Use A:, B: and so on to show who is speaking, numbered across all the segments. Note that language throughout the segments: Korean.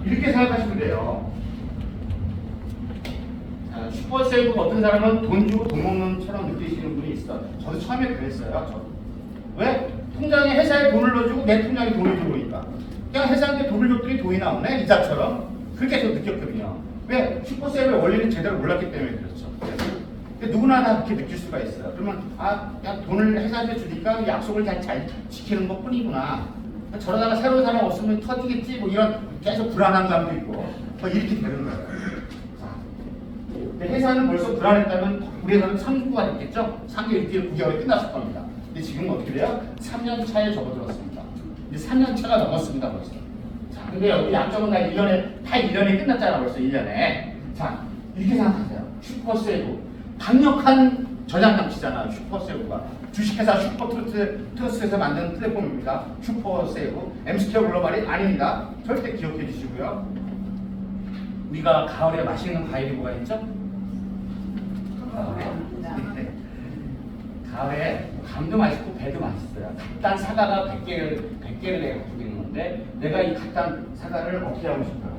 A: 이렇게 생각하시면 돼요. 자, 슈퍼세이브 어떤 사람은 돈 주고 돈 먹는 처럼 느끼시는 분이 있어. 저도 처음에 그랬어요. 저도. 왜? 통장에 회사에 돈을 넣어주고 내 통장에 돈을 들어오니까 그냥 회사한테 돈을 줬더니 돈이 나오네 이자처럼. 그렇게 저 느꼈거든요. 왜? 슈퍼세이브의 원리는 제대로 몰랐기 때문에 그렇죠. 누구나 다 그렇게 느낄 수가 있어요. 그러면 그냥 돈을 회사한테 주니까 약속을 잘 지키는 것 뿐이구나. 저러다가 새로운 사람 없으면 터지겠지 뭐 이런 계속 불안한 감도 있고 뭐 이렇게 되는 거예요. 근데 회사는 벌써 불안했다면 우리 회사는 3주가 됐겠죠? 3개월 뒤에 9개월이 끝났을 겁니다. 근데 지금 어떻게 돼요? 3년 차에 접어들었습니다. 이제 3년 차가 넘었습니다 벌써. 자, 근데 여기 약정은 다 1년에 끝났잖아 벌써 1년에. 자, 이렇게 생각하세요. 슈퍼세이브 강력한 저장 장치잖아 슈퍼세이브가. 주식회사 슈퍼트러스에서 만든 플랫폼입니다. 슈퍼세이브 엠스퀘어 글로벌이 아닙니다. 절대 기억해 주시고요. 우리가 가을에 맛있는 과일이 뭐가 있죠? 가을에 감도 맛있고 배도 맛있어요. 갓단 사과가 100개를 내가 가지고 있는 건데 내가 이 갓단 사과를 어떻게 하고 싶어요?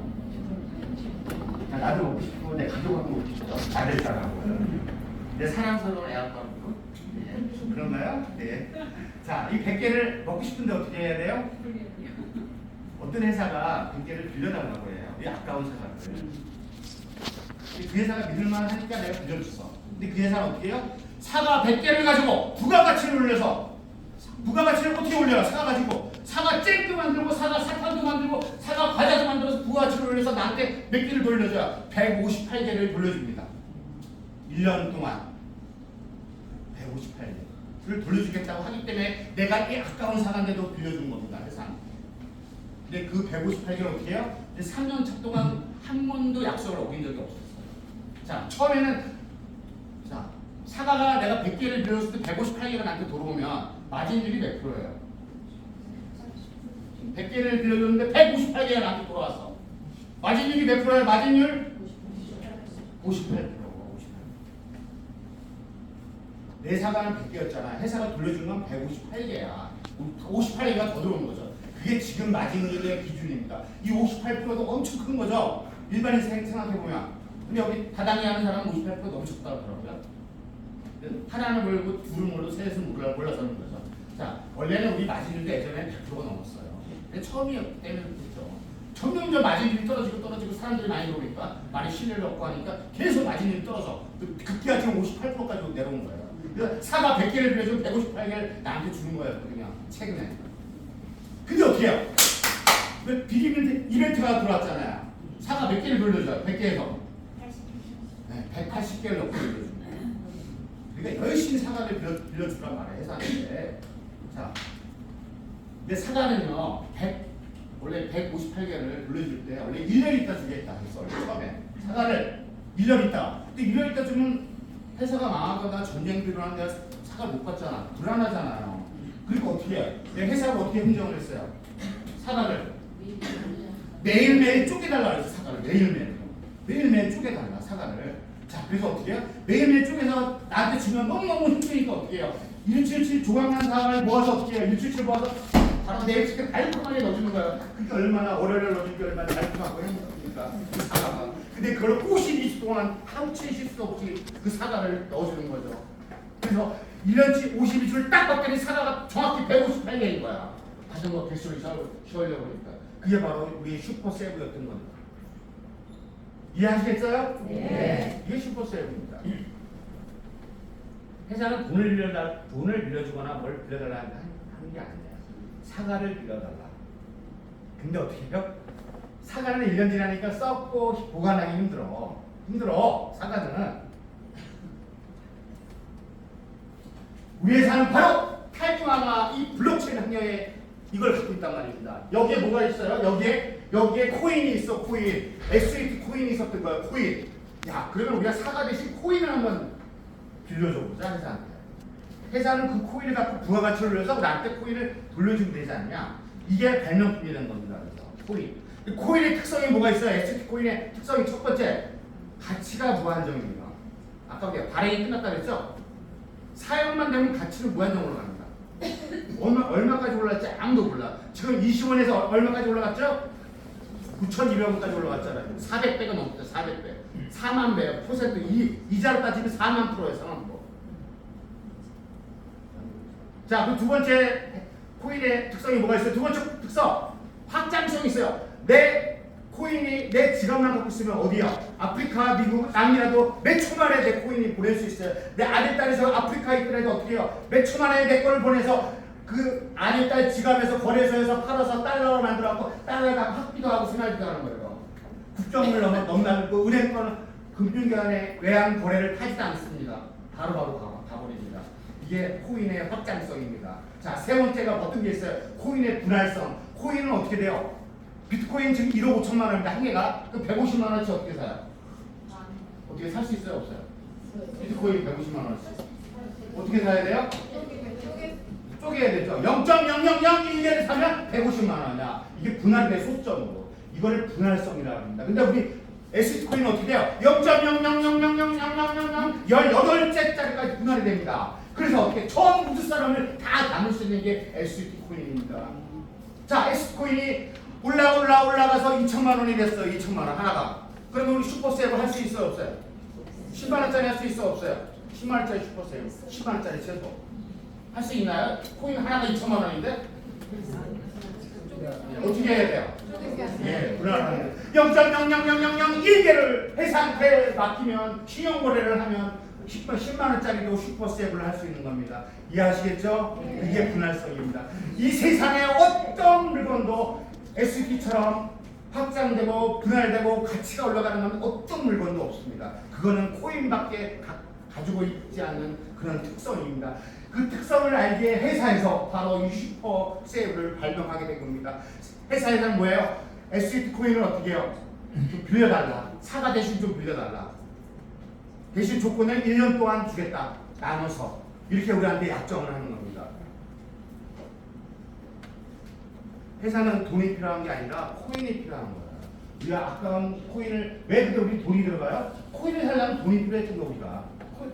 A: 나도 먹고 싶고 내 가족하고 먹고 싶어. 아들 사랑하고 내 사랑스러운 애하고 그런가요? 네. 자, 이 100개를 먹고 싶은데 어떻게 해야 돼요? 어떤 회사가 100개를 빌려달라고 해요. 이 아까운 사과를. 그 회사가 믿을만 하니까 내가 빌려줬어. 근데 그 회사는 어떻게 해요? 사과 100개를 가지고 부가가치를 올려서 부가가치를 어떻게 올려요? 사과 가지고 사과 잼도 만들고 사과 사탕도 만들고 사과 과자도 만들어서 부가가치를 올려서 나한테 몇 개를 돌려줘야 158개를 돌려줍니다. 1년 동안 158개를 돌려주겠다고 하기 때문에 내가 이 아까운 사과인데도 빌려준 겁니다. 회사는. 근데 그 158개를 어떻게 해요? 3년 차 동안 한 번도 약속을 어긴 적이 없었어요. 자, 처음에는 자, 사과가 내가 100개를 빌려줬을 때 158개가 나한테 들어오면 마진율이 몇 프로예요? 100개를 빌려줬는데 158개가 나한테 돌아왔어. 마진율이 몇 프로예요? 마진율? 58%. 내 사과는 100개였잖아. 회사가 돌려준 건 158개야. 58개가 더 들어온 거죠. 그게 지금 마진율의 기준입니다. 이 58%도 엄청 큰 거죠. 일반인 생각해보면. 근데 여기 다단히 하는 사람은 58% 너무 적다고 하더라고요. 하나는 모르고 둘은 모르고 셋은 몰라서는 거죠. 자, 원래는 우리 마진율도 예전에 100%가 넘었어요. 근데 처음이었기 때문에 그렇죠. 점점 마진율이 떨어지고 사람들이 많이 들어오니까 많이 신뢰를 얻고 하니까 계속 마진율이 떨어져. 급기야 지금 58%까지 내려온 거예요. 그래서 사과 100개를 빌려주면 158개를 나한테 주는 거예요. 그냥 최근에. 근데 어떻게 해요? 비기면 이벤트가 들어왔잖아요. 사과 몇 개를 돌려줘요? 100개에서. 네, 180개를 넣고 빌려줍니다. 그러니까 열심히 사과를 빌려주란 말이에요. 회사한테. 자, 근데 사과는요, 원래 158개를 돌려줄 때 원래 1년 있다 주겠다 했어. 처음에. 사과를 1년 있다. 근데 1년 있다 주면 회사가 망하거나 전쟁도 일어나는데 사과를 못 받잖아. 불안하잖아요. 그러니까 어떻게 해요? 회사가 어떻게 흥정을 했어요? 사과를 매일매일 쪼개달라 그랬어. 사과를 매일매일 쪼개달라 사과를. 자, 그래서 어떻게 해요? 매일매일 쪼개서 나한테 주면 너무너무 힘드니까 어떻게 해요? 177 조각난 사과를 모아서 어떻게 해요? 177 모아서 바로 내일 치킨 달콤하게 넣어주는 거예요. 그게 얼마나 월요일에 넣어준 게 얼마나 달콤하고 행복합니까? 그 사과가. 근데 그걸 52주 동안 하루치 쉴 수 없이 그 사과를 넣어주는 거죠. 그래서 1년치 52주를 딱 봤더니 사과가 정확히 158개인 거야. 자전거 뱃소리 쉬어려고 하니까. 그게 바로 우리 슈퍼세이브였던 겁니다. 이해하시겠어요? 네. 이게 슈퍼세이브입니다. 회사는 돈을 빌려주거나 뭘 빌려달라 하는 게 아니에요. 사과를 빌려달라. 근데 어떻게 해요? 사과는 1년 지나니까 썩고 보관하기 힘들어. 사과는. 우리 회사는 바로 탈중앙화 이 블록체인 환경에 이걸 갖고 있단 말입니다. 여기에 뭐가 있어요? 여기에 코인이 있어. 코인. SAT 코인이 있었던 거예요. 코인. 야, 그러면 우리가 사과 대신 코인을 한번 빌려줘 보자 회사한테. 회사는 그 코인을 갖고 부가가치를 올려서 나한테 코인을 돌려주면 되지 않냐? 이게 발명품이 된 겁니다. 그래서 코인. 코인의 특성이 뭐가 있어요? SAT 코인의 특성이 첫 번째, 가치가 무한정입니다. 아까 우리가 발행이 끝났다 그랬죠? 사용만 되면 가치는 무한정으로 갑니다. 얼마까지 올랐지 아무도 몰라. 지금 20원에서 얼마까지 올라갔죠? 9,200원까지 올라갔잖아요. 400배가 넘었죠. 400배. 4만 배. 퍼센트 이자로 따지면 4만 프로예요. 4만 프로. 자, 그 두 번째 코인의 특성이 뭐가 있어요? 두 번째 특성. 확장성이 있어요. 내 코인이 내 지갑만 갖고 있으면 어디야? 아프리카, 미국, 남미라도 몇 초 만에 내 코인이 보낼 수 있어요. 내 아들, 딸에서 아프리카에 있더라도 어떻게 해요? 몇 초 만에 내 거를 보내서 그 아들, 딸 지갑에서 거래소에서 팔아서 달러로 만들어갖고 달러에다 확비도 하고 순환비도 하는 거예요. 국경을 넘나들고 은행 거는 금융기관의 외환 거래를 타지도 않습니다. 바로바로 가버립니다. 이게 코인의 확장성입니다. 자, 세 번째가 어떤 게 있어요? 코인의 분할성. 코인은 어떻게 돼요? 비트코인 지금 1억 5천만 원인데 한 개가 그 150만 원어치 어떻게 사요? 어떻게 살 수 있어요? 없어요? 비트코인 150만 원어치 어떻게 사야 돼요? 쪼개야 되죠. 0.0001개를 사면 150만 원이야. 이게 분할돼 소점으로. 이거를 분할성이라고 합니다. 근데 우리 ST코인은 어떻게 돼요? 0.00000000 18째짜리까지 분할이 됩니다. 그래서 어떻게 전 우주 사람을 다 담을 수 있는 게 ST코인입니다. 자, ST코인이 올라가서 2천만 원이 됐어요. 2천만 원 하나가. 그러면 우리 슈퍼세이브 할 수 있어요? 없어요? 10만 원짜리 할 수 있어? 없어요? 10만 원짜리 슈퍼세이브 10만 원짜리 최소 할 수 있나요? 코인 하나가 2천만 원인데? 어떻게 해야 돼요? 예, 불안합니다. 0.000001개를 회사한테 맡기면 신용거래를 하면 10만 원짜리도 슈퍼세이브를 할 수 있는 겁니다. 이해하시겠죠? 이게 분할성입니다. 이 세상에 어떤 물건도 ST처럼 확장되고 분할되고 가치가 올라가는 건 어떤 물건도 없습니다. 그거는 코인밖에 가지고 있지 않는 그런 특성입니다. 그 특성을 알기에 회사에서 바로 이 슈퍼세이브를 발명하게 된 겁니다. 회사에서는 뭐예요? ST 코인을 어떻게 해요? 좀 빌려달라. 사과 대신 좀 빌려달라. 대신 조건을 1년 동안 주겠다. 나눠서. 이렇게 우리한테 약정을 하는 겁니다. 회사는 돈이 필요한 게 아니라 코인이 필요한 거야. 우리가 아까운 코인을 왜 그때 우리 돈이 들어가요? 코인을 사려면 돈이 필요했던 거 우리가.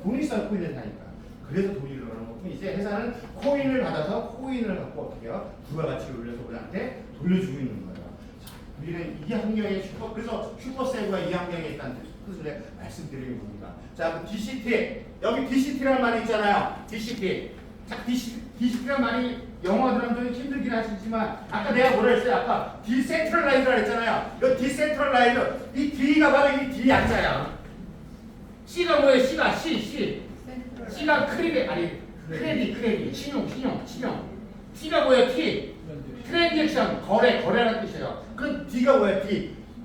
A: 돈이 있어야 코인을 사니까. 그래서 돈이 들어가는 거고 이제 회사는 코인을 받아서 코인을 갖고 어떻게 해요? 부가가치를 올려서 우리한테 돌려주고 있는 거예요. 자, 우리는 이 환경에 그래서 슈퍼세이브가 이 환경에 있다는 뜻을 말씀드리는 겁니다. 자, 그 DCT 여기 DCT라는 말이 있잖아요. DCT. 자, DCT라는 말이 영어 들으면 좀 힘들긴 하시지만 아까 내가 뭐라 했어요? 아까 디센트럴라이즈라고 했잖아요. 이 디센트럴라이즈 이 D가 바로 이 D 약자야. C가 뭐예요? C가 C가 크레딧 신용 T가 뭐예요? T 트랜잭션 거래라는 뜻이에요. 그럼 D가 뭐예요?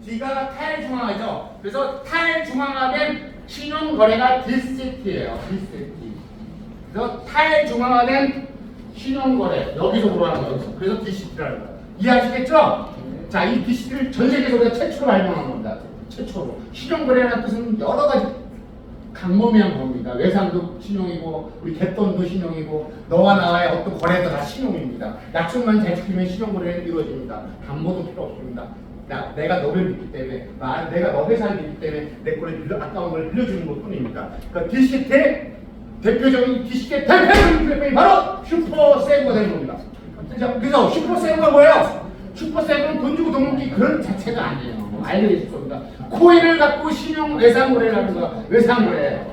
A: D가 탈중앙화죠. 그래서 탈중앙화된 신용 거래가 DCT예요. DCT. 그래서 탈중앙화된 신용 거래 여기서 뭐라는 거예요? 그래서 DCT라는 거예요. 이해하시겠죠? 자, 이 DCT를 전 세계에서 우리가 최초로 발명한 겁니다. 최초로 신용 거래라는 뜻은 여러 가지 강범위한 겁니다. 외상도 신용이고 우리 갯돈도 신용이고 너와 나와의 어떤 거래도 다 신용입니다. 약속만 잘 지키면 신용거래는 이루어집니다. 담보도 필요 없습니다. 내가 너를 믿기 때문에 내가 너 회사를 믿기 때문에 내 거를 아까운 걸 빌려주는 것 뿐입니다. 그러니까 DCT 대표적인 DCT 대표적인 플랫폼이 바로 슈퍼세이브가 되는 겁니다. 그래서 슈퍼세이브가 뭐예요? 슈퍼세이브는 돈 주고 돈 먹기 그런 자체가 아니에요. 알려주실 겁니다. 코인을 갖고 신용 외상거래를 하는 거야. 외상거래예요.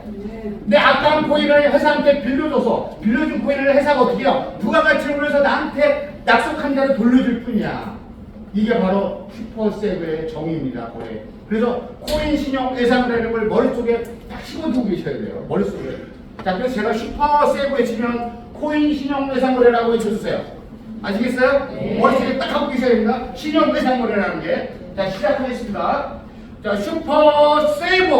A: 내 아까운 코인을 회사한테 빌려줘서 빌려준 코인을 회사가 어떻게 해요? 부가가치를 올려서 나한테 약속한 대로 돌려줄 뿐이야. 이게 바로 슈퍼세이브의 정의입니다. 거래. 그래서 코인 신용 외상거래라는 걸 머릿속에 딱 심어두고 계셔야 돼요. 머릿속에. 자, 그래서 제가 슈퍼세이브에 치면 코인 신용 외상거래라고 해주세요. 아시겠어요? 네. 머릿속에 딱 하고 계셔야 됩니다. 신용 외상거래라는 게. 자, 시작하겠습니다. 자, 슈퍼세이브.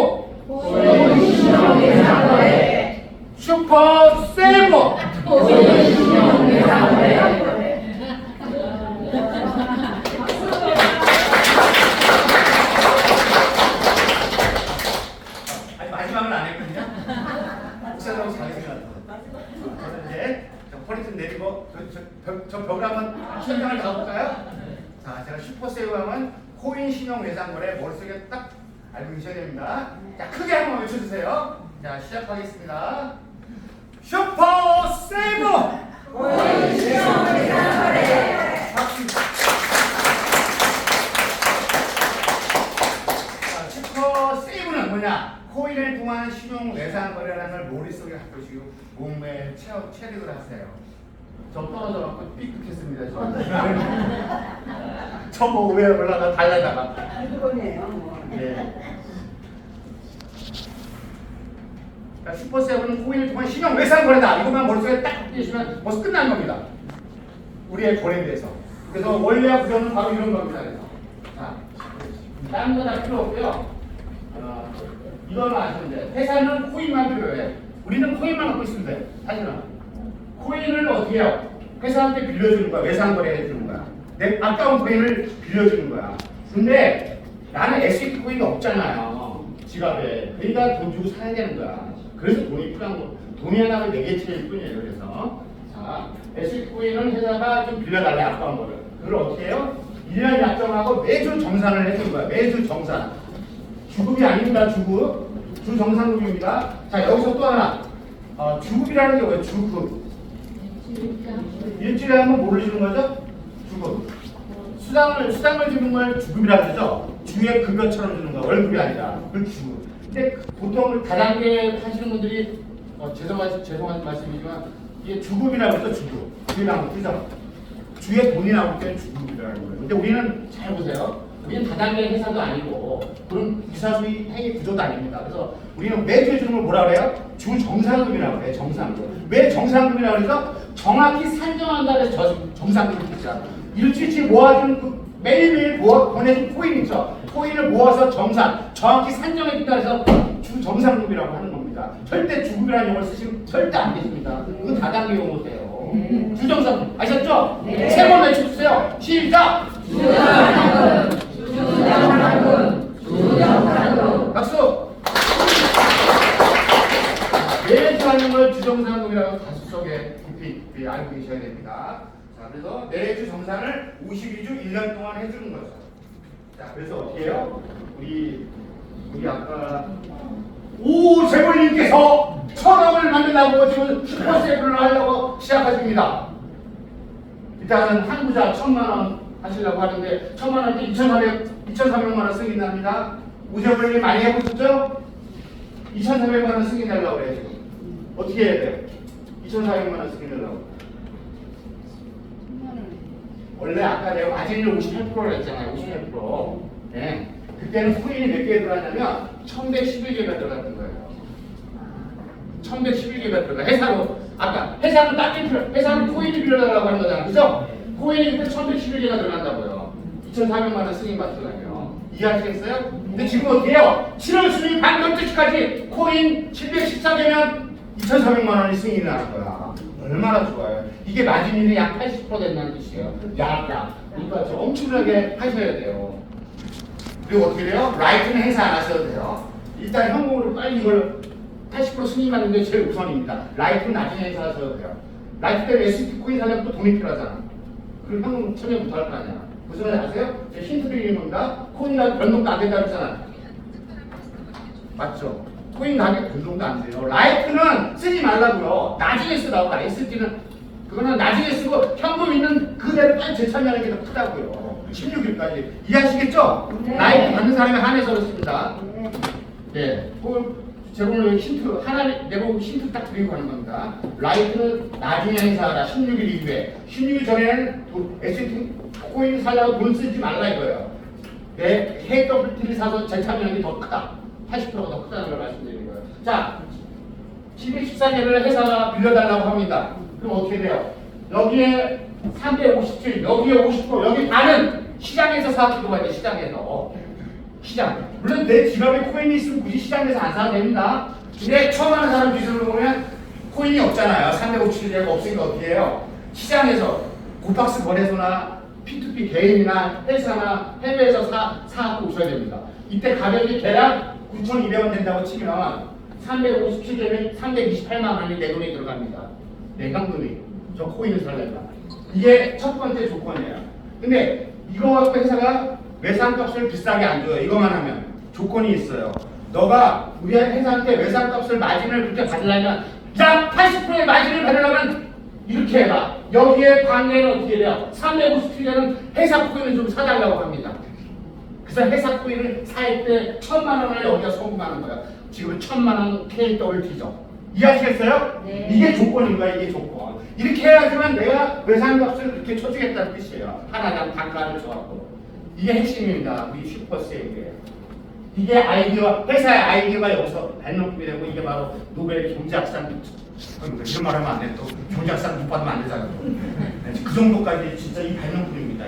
A: 코인 신용 외상거래. 슈퍼세이브. 코인 신용 외상거래. 아니, 마지막은 안 했거든요. 목사님하고 잘했어요. 저는 이제 허리 좀 내리고 저 벽을 한번 현장을 가볼까요? 자, 제가 슈퍼세이브 하면 코인 신용 외상거래 머릿속에 딱 알고 계셔야 됩니다. 자, 크게 한번 외쳐주세요. 자, 시작하겠습니다. 슈퍼세이브! 코인 신용 외상거래! 박수! 뭐냐? 코인을 통한 신용 외상 거래라는 걸 머릿속에 갖고 지금 몸에 체득을 하세요. 저 떨어져 갖고 삐끗했습니다. 저뭐 위에 올라가 달려다가.
B: 그거네요. 뭐.
A: 네. 그러니까 슈퍼세븐은 코인을 통한 신용 외상 거래다. 이것만 머릿속에 딱 갖고 계시면 벌써 끝난 겁니다. 우리의 거래에 대해서. 그래서 원리와 부정은 바로 이런 겁니다. 그래서. 자, 다른 거 다 필요 없고요. 이걸 아시면 돼. 회사는 코인만 필요해. 우리는 코인만 갖고 있으면 돼. 사실은. 코인을 어떻게 해요? 회사한테 빌려주는 거야. 외상거래 해주는 거야. 내 아까운 코인을 빌려주는 거야. 근데 나는 ST 코인이 없잖아요. 지갑에. 그러니까 돈 주고 사야 되는 거야. 그래서 돈이 필요한 거. 돈이 하나가 4개치일 뿐이에요. 그래서. 자, ST 코인은 회사가 좀 빌려달래. 아까운 거를. 그걸 어떻게 해요? 1년 약정하고 매주 정산을 해주는 거야. 매주 정산. 주급이 아닙니다. 주급. 주정산급입니다. 자, 여기서 또 하나. 주급이라는 게 뭐예요? 주급. 일주일에 한 번 뭐를 주는 거죠? 주급. 수당을 주는 걸 주급이라고 하죠. 주의 급여처럼 주는 거. 월급이 아니라. 그 주급. 근데 보통 다단계 하시는 분들이 죄송한 말씀이지만 이게 주급이라고 하죠. 주급. 주의랑 그죠? 주의 돈이 나올 때는 주급이라는 거예요. 근데 우리는 잘 보세요. 우리는 다단계 회사도 아니고 그런 이사수의 행위 구조도 아닙니다. 그래서 우리는 매주 해주는 걸 뭐라 그래요? 주정상금이라고 해요. 정상금. 왜 정상금이라고 그러죠? 정확히 산정한다 해서 정상금이 있잖아. 일주일치 모아준 그 매일매일 보내준 코인 있죠. 코인을 모아서 정확히 산정해준다 해서 주정상금이라고 하는 겁니다. 절대 주급이라는 용어를 쓰시면 절대 안 되십니다. 그건 다단계 용어세요. 주정상금 아셨죠? 네. 세 번 외쳐주세요. 시작! 주정상금 박수! 매주 하는 걸 주정상금이라고 가수 속에 깊이 알고 계셔야 됩니다. 자, 그래서 매주 정산을 52주 1년 동안 해주는 거죠. 자, 그래서 어떻게 해요? 우리 아까 오재벌님께서 1,000억을 만들려고 지금 슈퍼세븐을 하려고 시작하십니다. 일단은 한 부자 1,000만원 하시려고 하는데 1,000만원에 2,400만 원 승인 납니다. 오재벌님 많이 해보셨죠? 2,400만 원 승인 내려고 그래요. 지금 어떻게 해야 돼요? 2,400만 원 승인 내려고. 원래 아까 내가 마진율 58%를 했잖아요. 58%. 네. 그때는 코인이 몇 개 들어갔냐면 1,111개가 들어갔던 거예요. 1,111개가 들어가. 회사로 아까 회사는 딱히 회사는 코인이 빌려달라고 하는 거잖아. 그죠? 코인이 그때 1,111개가 들어간다고요. 2,400만 원 승인 받으려면. 이해하시겠어요? 근데 지금 어떻게 해요? 7월 수익 방금 뜻까지 코인 714개면 2,400만 원이 승인이 나는 거야. 얼마나 좋아요. 이게 마진율이 약 80% 된다는 뜻이에요. 약. 그러니까 엄청나게 하셔야 돼요. 그리고 어떻게 돼요? 라이트는 행사 안 하셔도 돼요. 일단 현금으로 빨리 이걸 80% 승인하는 게 제일 우선입니다. 라이트는 나중에 행사하셔도 돼요. 라이트 때문에 ST 코인 사려면 또 돈이 필요하잖아. 그럼 현금 처리부터 할 거 아니야. 무슨 말인지 아세요? 제가 힌트 드리는 겁니다. 코인 가격 변동도 안 된다고 했잖아. 맞죠? 코인 가격 변동도 안 돼요. 라이트는 쓰지 말라고요. 나중에 쓰라고. ST는 그거는 나중에 쓰고 현금 있는 그대로 빨리 재참여하는 게 더 크다고요. 16일까지 이해하시겠죠? 네. 라이트 받는 사람이 한해서 그렇습니다. 네. 제가 오늘 힌트 하나 내보고 힌트 딱 드리고 가는 겁니다. 라이트는 나중에 행사하라. 16일 이후에. 16일 전에는 ST 코인 살려고 돈 쓰지 말라 이거예요. 네. KWT를 사서 재참여하는 게 더 크다. 80%가 더 크다는 걸 말씀드리는 거예요. 자, 714개를 회사가 빌려달라고 합니다. 그럼 어떻게 돼요? 여기에 357, 여기에 50%, 여기 반은 시장에서 사기로 가야 돼. 시장. 물론 내 지갑에 코인이 있으면 굳이 시장에서 안 사도 됩니다. 근데 처음 하는 사람 기준으로 보면 코인이 없잖아요. 357개가 없으니까 어떻게 해요? 시장에서 고박스 거래소나 P2P 개인이나 회사나 해외에서 사갖고 오셔야 됩니다. 이때 가격이 대략 9,200원 된다고 치면 357개면 328만 원이 내 돈이 들어갑니다. 내 현금이. 저 코인을 살려면. 이게 첫 번째 조건이에요. 근데 이거 갖고 회사가 외상값을 비싸게 안 줘요. 이거만 하면 조건이 있어요. 너가 우리 회사한테 외상값을 마진을 그렇게 받으려면 약 80%의 마진을 받으려면 이렇게 해봐. 여기에 반대는 어떻게 돼요? 357개는 회사 코인을 좀 사달라고 합니다. 그 그래서 회사 코인을 살 때 1,000만 원을 여기다 송금하는 거야. 지금 1,000만 원 KWT죠. 이해하시겠어요?
B: 네.
A: 이게 조건인 거야, 이게 조건. 이렇게 해야지만 내가 외상값을 그렇게 쳐주겠다는 뜻이에요. 하나당 단가를 줘갖고. 이게 핵심입니다. 우리 슈퍼세이브예요. 이게 아이디어, 회사의 아이디어가 여기서 발명품이 되고 이게 바로 노벨 경제학상 이런 말 하면 안 돼. 또 경제학상 못 받으면 안 되잖아요. 그 정도까지 진짜 이 발명품입니다.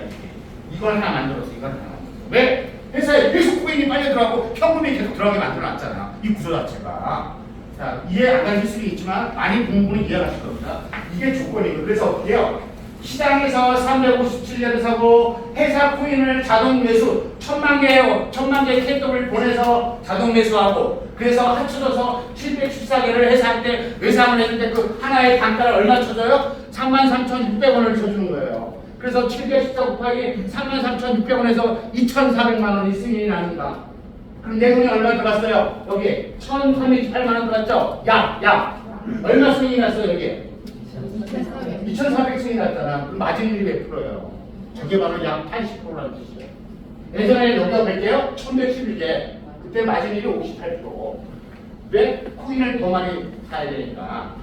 A: 이걸 하나 만들었어. 이걸 하나 만들었어. 왜? 회사에 계속 코인이 빨려 들어가고 현금이 계속 들어가게 만들어놨잖아. 이 구조 자체가. 자, 이해 안 가실 수도 있지만 많이 공부는 이해하실 겁니다. 이게 조건이고 그래서 어떻게 해요? 시장에서 357개를 사고 회사 코인을 자동 매수 1,000만 개 KW를 보내서 자동 매수하고 그래서 합쳐져서 714개를 회사한테 외상을 했는데 그 하나의 단가를 얼마 쳐줘요? 33,600원을 쳐주는 거예요. 그래서 714 곱하기 33,600원에서 2,400만 원이 승인이 납니다. 그럼 내 돈이 얼마 들어갔어요? 여기 1,328만 원 들어갔죠? 야 얼마 승인이 났어요 여기? 2,400 승인이 났잖아. 그럼 마진율이 몇 프로예요? 저게 바로 약 80%라는 뜻이에요. 예전에 여기다 볼게요. 1,111개. 그때 마진율이 58%. 왜? 코인을 더 많이 사야 되니까.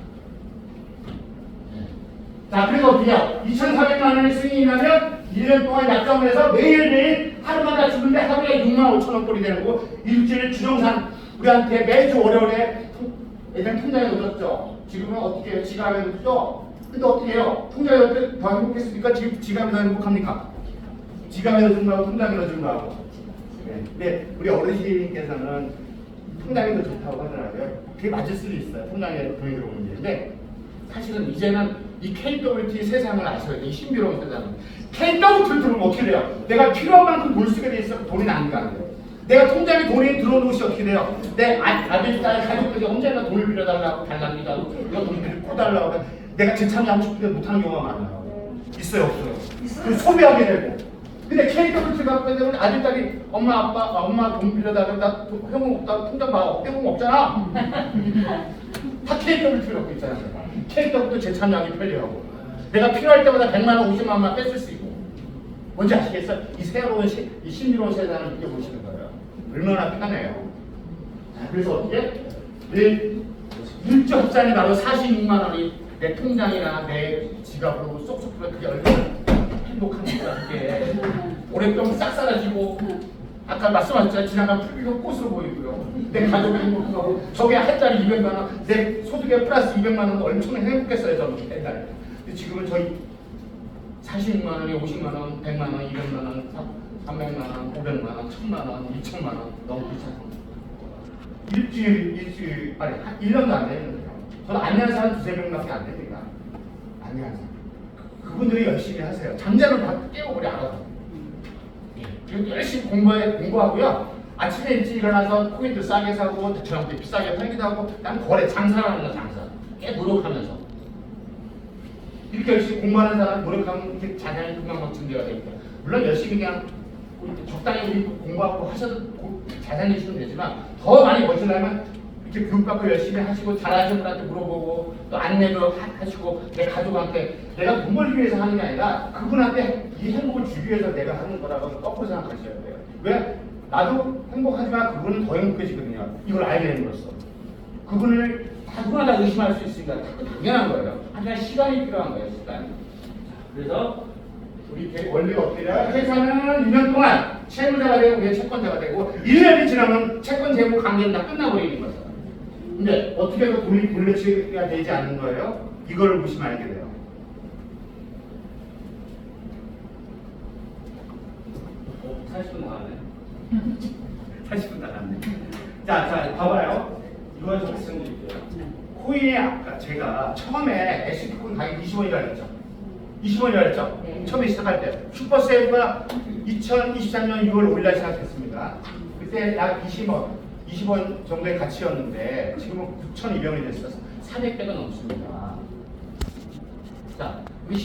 A: 자, 그래서 어떻게 해요? 2,400만 원의 승인이 나면 1년 동안 약정을 해서 매일매일 하루마다 주는데 하루에 6만 5천 원 꼴이 되는 거고 일주일 주정산 우리한테 매주 월요일에 예전 통장에 넣었죠. 지금은 어떻게 해요? 지갑에 넣죠? 근데 어떻게 해요? 통장에 넣을 때 더 행복했습니까? 지갑에 더 행복합니까? 지갑에 넣어준 거하고 통장에 넣어준 거하고. 네. 근데 우리 어르신께서는 통장이 더 좋다고 하더라고요. 그게 맞을 수도 있어요. 통장에 돈이 들어오는 게. 근데 사실은 이제는 이 KWT 세상을 아셔야 돼. 이 신비로운 세상을. KWT 들으면 어떻게 돼요? 내가 필요한 만큼 돈 쓰게 돼 있어. 돈이 낭비가 돼요. 내가 통장에 돈이 들어오는 것이 어떻게 돼요? 내 아들, 딸, 가족들이 언제나 돈을 빌려달라고 달랍니다. 이거 돈 빌려 달라고 내가 재참여하고 싶은데 못하는 경우가 많아요. 있어요, 없어요? 있어요. 소비하게 되고. 근데 KWT 갖고 되면 아들, 딸이 엄마 돈 빌려달라고 나 현금 없다 통장 봐. 현금 없잖아. 다 KWT 갖고 있잖아요. KWT 재참여하기 편리하고. 내가 필요할 때마다 100만 원, 50만 원만 뺐을 수 있고. 뭔지 아시겠어요? 이 새로운 이 신비로운 세상을 느껴보시는 거예요. 얼마나 편해요. 자, 그래서 어떻게? 내 일주 합산이 바로 46만 원이 내 통장이나 내 지갑으로 쏙쏙 들어. 그게 얼마나 행복합니까? 그게 오랫동안 싹 사라지고 아까 말씀하셨잖아요. 지나가면 풀비가 꽃으로 보이고요. 내 가족이 행복하고 저게 한 달에 200만 원, 내 소득에 플러스 200만 원도 얼마나 행복했어요. 저는 옛날에. 근데 지금은 저희 46만 원이 50만 원, 100만 원, 200만 원, 300만 원, 500만 원, 1000만 원, 2000만 원 너무 비싸서 일주일 아니 1년도 안 되는데요. 저는 안내한 사람 2~3명밖에 안 됩니다. 안내한 사람. 그분들이 열심히 하세요. 잠자는 다 깨워버려 알아서. 그리고 열심히 공부하고요. 아침에 일찍 일어나서 코인도 싸게 사고 저녁 때 비싸게 팔기도 하고 난 거래 장사를 하는 거 장사. 꽤 노력하면서. 이렇게 열심히 공부하는 사람 노력하면 이렇게 자산이 금방 증대가 되니까 물론 열심히 그냥 적당히 우리 공부하고 하셔도 자산이 있으면 되지만 더 많이 버시려면 이렇게 교육받고 열심히 하시고 잘하시는 분한테 물어보고 또 안내도 하시고 내 가족한테 내가 돈 벌기 위해서 하는 게 아니라 그분한테 이 행복을 주기 위해서 내가 하는 거라고 거꾸로 생각하셔야 돼요. 왜? 나도 행복하지만 그분은 더 행복해지거든요. 이걸 알게 됨으로써 그분을 누구나 다 의심할 수 있으니까 당연한 거예요. 하지만 시간이 필요한 거예요. 시간. 그래서 우리 원리가 어떻게 돼요? 회사는 2년 동안 채무자가 되고 그게 채권자가 되고 1년이 지나면 채권 재무 관계는 다 끝나버리는 거죠. 근데 어떻게 해서 돈이 돌려치기가 되지 않는 거예요? 이걸 보시면 알게 돼요. 40분 나갔네. 40분 나갔네. 자, 봐봐요. 이걸 좀 말씀드릴게요. 코인이 아까 제가 처음에 S&P 가격이 20원이라 했죠. 20원이라 했죠.
B: 네.
A: 처음에 시작할 때 슈퍼세이브가 2023년 6월 5일날 시작했습니다. 그때 약 20원 정도의 가치였는데 지금은 9,200원이 됐어서 400배가 넘습니다. 자, 우리